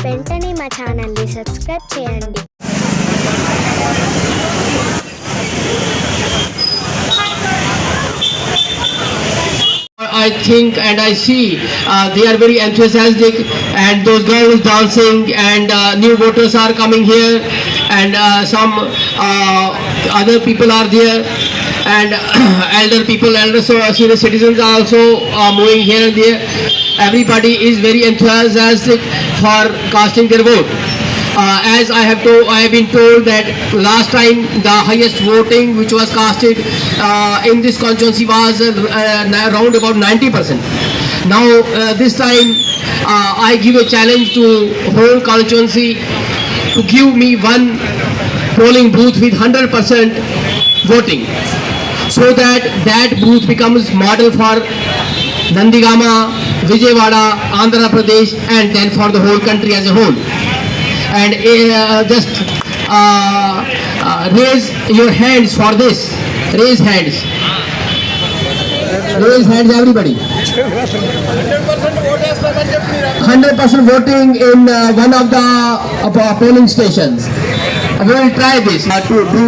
వెంటనే మా ఛానల్ని సబ్స్క్రైబ్ చేయండి. I think and I see they are very enthusiastic, and those girls dancing, and new voters are coming here, and some other people are there, and elder senior citizens are also moving here and there. Everybody is very enthusiastic for casting their vote. As I have been told that last time the highest voting which was casted in this constituency was around about 90%. Now this time I give a challenge to whole constituency to give me one polling booth with 100% voting, so that booth becomes model for Nandigama, Vijayawada, Andhra Pradesh, and then for the whole country as a whole. And just raise your hands for this. Raise hands. Raise hands, everybody. 100% voting in one of the polling stations. We will try this. To do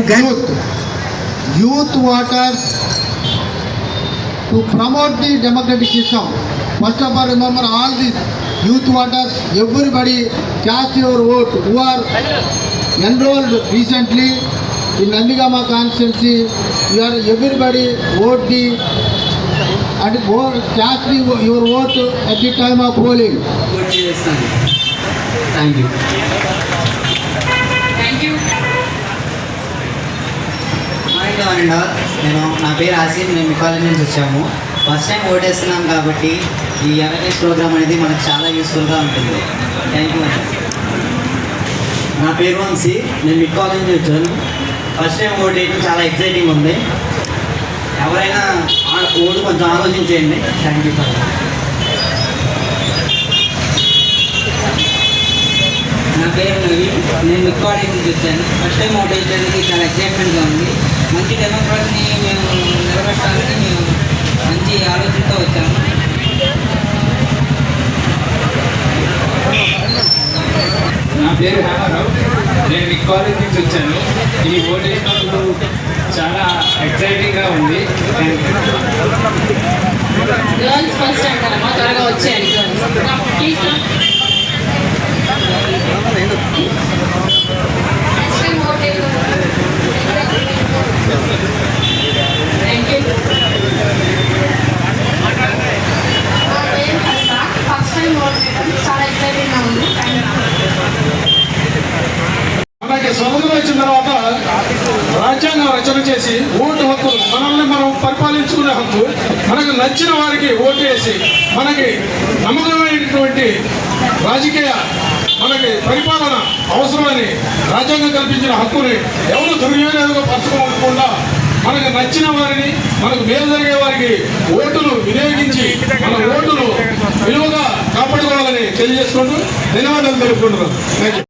youth voters to promote the democratic system. First of all, remember all these youth voters, everybody cast your vote who are enrolled recently in Nandigama constituency. You are everybody vote the and cast your vote at the time of polling. Thank you. Thank you. నేను నా పేరు ఆసిఫ్, మేము college నుంచి వచ్చాము. First time vote వేస్తున్నాం కాబట్టి ఈ awareness programme అనేది మనకు చాలా యూస్ఫుల్గా ఉంటుంది. Thank you. నా పేరు వంశీ, నేను మిడ్ కాలేజ్ నుంచి వచ్చాను. ఫస్ట్ టైం ఓట్ వేయడం చాలా ఎక్సైటింగ్ ఉంది. ఎవరైనా ఓటు కొంచెం ఆలోచించేయండి. Thank you sir. నా పేరు నవీన్, నేను మిడ్ కాలేజ్ నుంచి వచ్చాను. ఫస్ట్ టైం ఓట్ వేయడానికి చాలా ఎక్సైట్మెంట్గా ఉంది. మంచి డెమోక్రసీని మేము నిలబెట్టాలని మేము మంచి ఆలోచనతో వచ్చాము. నా పేరు రామారావు, నేను మీ కాలేజ్ నుంచి వచ్చాను. ఈ ఓట్ వేసినప్పుడు చాలా ఎక్సైటింగ్గా ఉంది. గర్ల్స్ ఫస్ట్ అంటారమ్మా, త్వరగా వచ్చేయండి. Thank you. మనకి స్వతంత్రం వచ్చిన తర్వాత రాజ్యాంగం రచన చేసి ఓటు హక్కు, మనల్ని మనం పరిపాలించుకునే హక్కు, మనకు నచ్చిన వారికి ఓటు వేసి మనకి నమ్మకమైనటువంటి రాజకీయ మనకి పరిపాలన అవసరమని రాజ్యాంగం కల్పించిన హక్కుని ఎవరు దుర్వినియోగంగా పరచుకోకుండా మనకు నచ్చిన వారిని, మనకు మేలు జరిగే వారికి ఓటును వినియోగించి మన ఓటును విలువగా కాపాడుకోవాలని తెలియజేసుకుంటూ ధన్యవాదాలు తెలుపుకుంటున్నాను. Thank you.